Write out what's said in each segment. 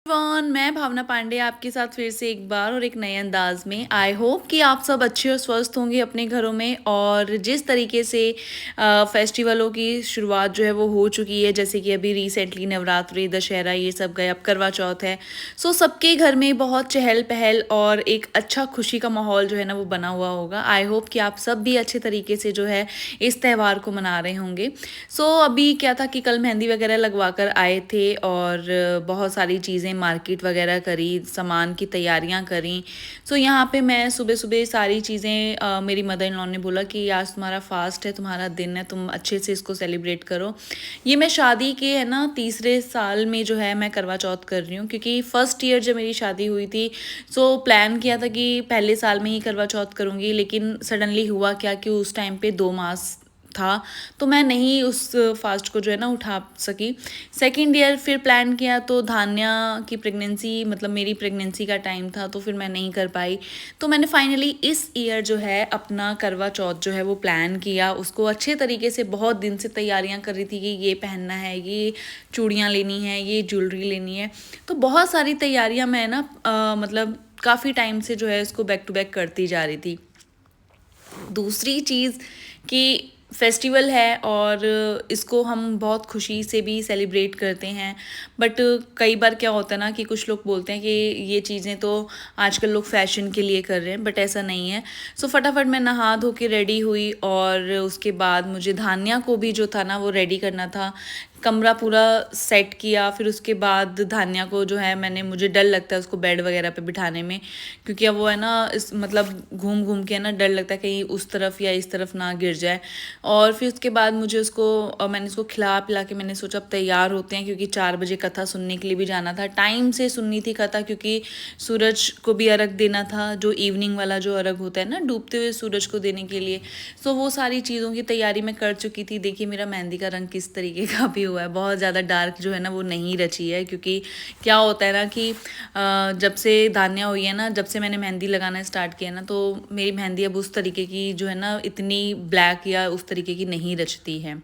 मैं भावना पांडे आपके साथ फिर से एक बार और एक नए अंदाज में। आई होप कि आप सब अच्छे और स्वस्थ होंगे अपने घरों में। और जिस तरीके से फेस्टिवलों की शुरुआत जो है वो हो चुकी है, जैसे कि अभी रिसेंटली नवरात्रि, दशहरा ये सब गए, अब करवा चौथ है। सो सबके घर में बहुत चहल पहल और एक अच्छा खुशी का माहौल जो है ना वो बना हुआ होगा। आई होप कि आप सब भी अच्छे तरीके से जो है इस त्यौहार को मना रहे होंगे। अभी क्या था कि कल मेहंदी वगैरह लगवा कर आए थे और बहुत सारी चीज़ें मार्केट वगैरह करी, सामान की तैयारियां करी। यहाँ पे मैं सुबह सुबह सारी चीज़ें, मेरी मदर इन लॉ ने बोला कि आज तुम्हारा फास्ट है, तुम्हारा दिन है, तुम अच्छे से इसको सेलिब्रेट करो। ये मैं शादी के है ना तीसरे साल में जो है मैं करवा चौथ कर रही हूँ, क्योंकि फर्स्ट ईयर जब मेरी शादी हुई थी प्लान किया था कि पहले साल में ही करवा चौथ करूँगी, लेकिन सडनली हुआ क्या कि उस टाइम पे 2 मास था, तो मैं नहीं उस फास्ट को जो है ना उठा सकी। सेकेंड ईयर फिर प्लान किया तो धान्या की प्रेगनेंसी, मतलब मेरी प्रेगनेंसी का टाइम था, तो फिर मैं नहीं कर पाई। तो मैंने फाइनली इस ईयर जो है अपना करवा चौथ जो है वो प्लान किया, उसको अच्छे तरीके से बहुत दिन से तैयारियां कर रही थी कि ये पहनना है, ये चूड़ियाँ लेनी है, ये ज्वेलरी लेनी है। तो बहुत सारी तैयारियाँ मैं ना मतलब काफ़ी टाइम से जो है इसको बैक टू बैक करती जा रही थी। दूसरी चीज़ कि फेस्टिवल है और इसको हम बहुत खुशी से भी सेलिब्रेट करते हैं, बट कई बार क्या होता है ना कि कुछ लोग बोलते हैं कि ये चीज़ें तो आजकल लोग फैशन के लिए कर रहे हैं, बट ऐसा नहीं है। फटाफट मैं नहा धो के रेडी हुई और उसके बाद मुझे धान्या को भी जो था ना वो रेडी करना था। कमरा पूरा सेट किया, फिर उसके बाद धान्या को जो है मुझे डर लगता है उसको बेड वगैरह पे बिठाने में, क्योंकि अब वो है ना इस मतलब घूम घूम के ना डर लगता है कहीं उस तरफ या इस तरफ ना गिर जाए। और फिर उसके बाद मुझे मैंने इसको खिला पिला के मैंने सोचा अब तैयार होते हैं, क्योंकि 4 बजे कथा सुनने के लिए भी जाना था। टाइम से सुननी थी कथा, क्योंकि सूरज को भी अर्घ देना था, जो इवनिंग वाला जो अर्घ होता है ना डूबते हुए सूरज को देने के लिए। वो सारी चीज़ों की तैयारी मैं कर चुकी थी। देखिए मेरा मेहंदी का रंग किस तरीके का भी हुआ है, बहुत ज़्यादा डार्क जो है ना वो नहीं रची है, क्योंकि क्या होता है ना कि जब से धान्या हुई है ना, जब से मैंने मेहंदी लगाना स्टार्ट किया ना, तो मेरी मेहंदी अब उस तरीके की जो है ना इतनी ब्लैक या उस तरीके की नहीं रचती है।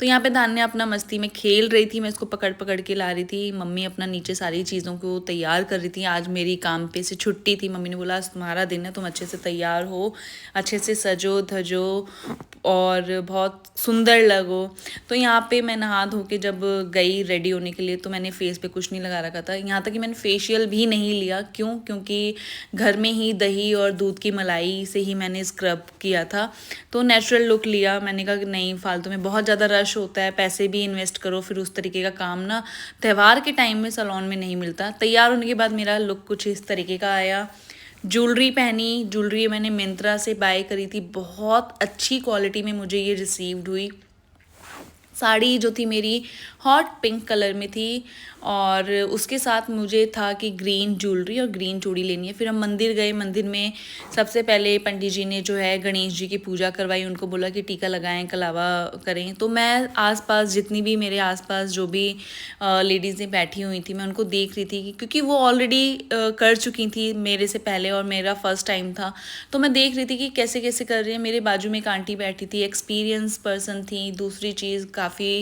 तो यहाँ पे धान्या अपना मस्ती में खेल रही थी, मैं इसको पकड़ पकड़ के ला रही थी। मम्मी अपना नीचे सारी चीज़ों को तैयार कर रही थी। आज मेरी काम पे से छुट्टी थी। मम्मी ने बोला आज तुम्हारा दिन है, तुम अच्छे से तैयार हो, अच्छे से सजो धजो और बहुत सुंदर लगो। तो यहाँ पे मैं नहा धो के जब गई रेडी होने के लिए, तो मैंने फेस पे कुछ नहीं लगा रखा था। यहाँ तक कि मैंने फेशियल भी नहीं लिया। क्यों? क्योंकि घर में ही दही और दूध की मलाई से ही मैंने स्क्रब किया था, तो नेचुरल लुक लिया। मैंने कहा कि नहीं, फालतू में बहुत ज़्यादा रश होता है, पैसे भी इन्वेस्ट करो, फिर उस तरीके का काम ना त्यौहार के टाइम में सैलून में नहीं मिलता। तैयार होने के बाद मेरा लुक कुछ इस तरीके का आया। ज्वेलरी पहनी, ज्वेलरी मैंने मिंत्रा से बाय करी थी, बहुत अच्छी क्वालिटी में मुझे ये रिसीव्ड हुई। साड़ी जो थी मेरी हॉट पिंक कलर में थी, और उसके साथ मुझे था कि ग्रीन ज्वेलरी और ग्रीन चूड़ी लेनी है। फिर हम मंदिर गए। मंदिर में सबसे पहले पंडित जी ने जो है गणेश जी की पूजा करवाई, उनको बोला कि टीका लगाएं, कलावा करें। तो मैं आसपास जितनी भी मेरे आसपास जो भी लेडीज़ें बैठी हुई थी, मैं उनको देख रही थी, क्योंकि वो ऑलरेडी कर चुकी थी मेरे से पहले और मेरा फर्स्ट टाइम था। तो मैं देख रही थी कि कैसे कैसे कर रही है। मेरे बाजू में एक आंटी बैठी थी, एक्सपीरियंस पर्सन थी। दूसरी चीज़ काफ़ी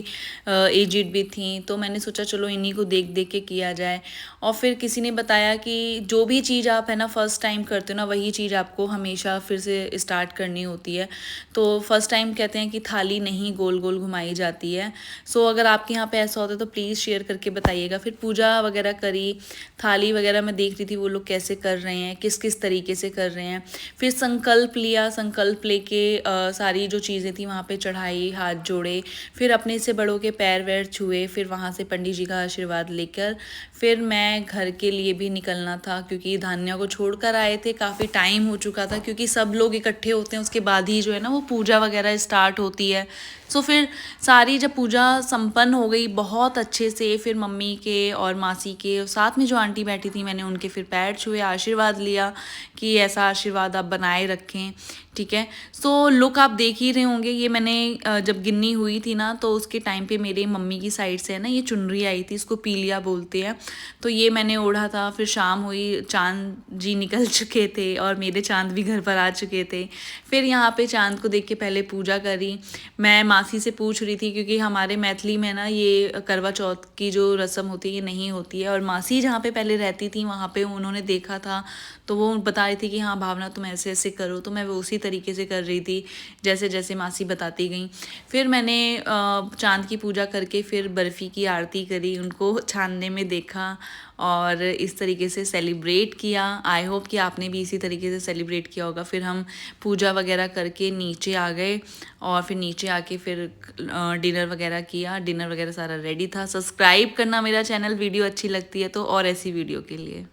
एजिड भी थी, तो मैंने सोचा चलो इन्हीं को देख देख के किया जाए। और फिर किसी ने बताया कि जो भी चीज़ आप है ना फर्स्ट टाइम करते हो ना, वही चीज़ आपको हमेशा फिर से स्टार्ट करनी होती है। तो फर्स्ट टाइम कहते हैं कि थाली नहीं गोल गोल घुमाई जाती है। अगर आपके यहाँ पे ऐसा होता है तो प्लीज़ शेयर करके बताइएगा। फिर पूजा वगैरह करी, थाली वगैरह मैं देख रही थी वो लोग कैसे कर रहे हैं, किस किस तरीके से कर रहे हैं। फिर संकल्प लिया, संकल्प लेके सारी जो चीज़ें थी वहाँ पे चढ़ाई, हाथ जोड़े, फिर अपने से बड़ों के पैर वैर छुए, फिर वहाँ से पंडित जी का आशीर्वाद लेकर फिर मैं घर के लिए भी निकलना था, क्योंकि धान्या को छोड़कर आए थे, काफ़ी टाइम हो चुका था, क्योंकि सब लोग इकट्ठे होते हैं उसके बाद ही जो है ना वो पूजा वगैरह स्टार्ट होती है। फिर सारी जब पूजा संपन्न हो गई बहुत अच्छे से, फिर मम्मी के और मासी के साथ में जो आंटी बैठी थी, मैंने उनके फिर पैर छुए, आशीर्वाद लिया कि ऐसा आशीर्वाद आप बनाए रखें, ठीक है। सो लुक आप देख ही रहे होंगे, ये मैंने जब गिन्नी हुई थी ना तो उसके टाइम पे मेरे मम्मी की साइड से है ना ये चुनरी आई थी, इसको पीलिया बोलते हैं। तो ये मैंने ओढ़ा था, फिर शाम हुई, चांद जी निकल चुके थे और मेरे चांद भी घर पर आ चुके थे। फिर यहाँ पे चांद को देख के पहले पूजा करी। मैं मासी से पूछ रही थी क्योंकि हमारे मैथिली में ना ये करवा चौथ की जो रस्म होती है ये नहीं होती है, और मासी जहाँ पे पहले रहती थी वहाँ पे उन्होंने देखा था, तो वो बता रही थी कि हाँ भावना तुम ऐसे ऐसे करो, तो मैं वो उसी तरीके से कर रही थी जैसे जैसे मासी बताती गई। फिर मैंने चांद की पूजा करके फिर बर्फ़ी की आरती करी, उनको छानने में देखा और इस तरीके से सेलिब्रेट किया। आई होप कि आपने भी इसी तरीके से सेलिब्रेट किया होगा। फिर हम पूजा वगैरह करके नीचे आ गए और फिर नीचे आके फिर डिनर वगैरह किया। डिनर वगैरह सारा रेडी था। सब्सक्राइब करना मेरा चैनल, वीडियो अच्छी लगती है तो, और ऐसी वीडियो के लिए।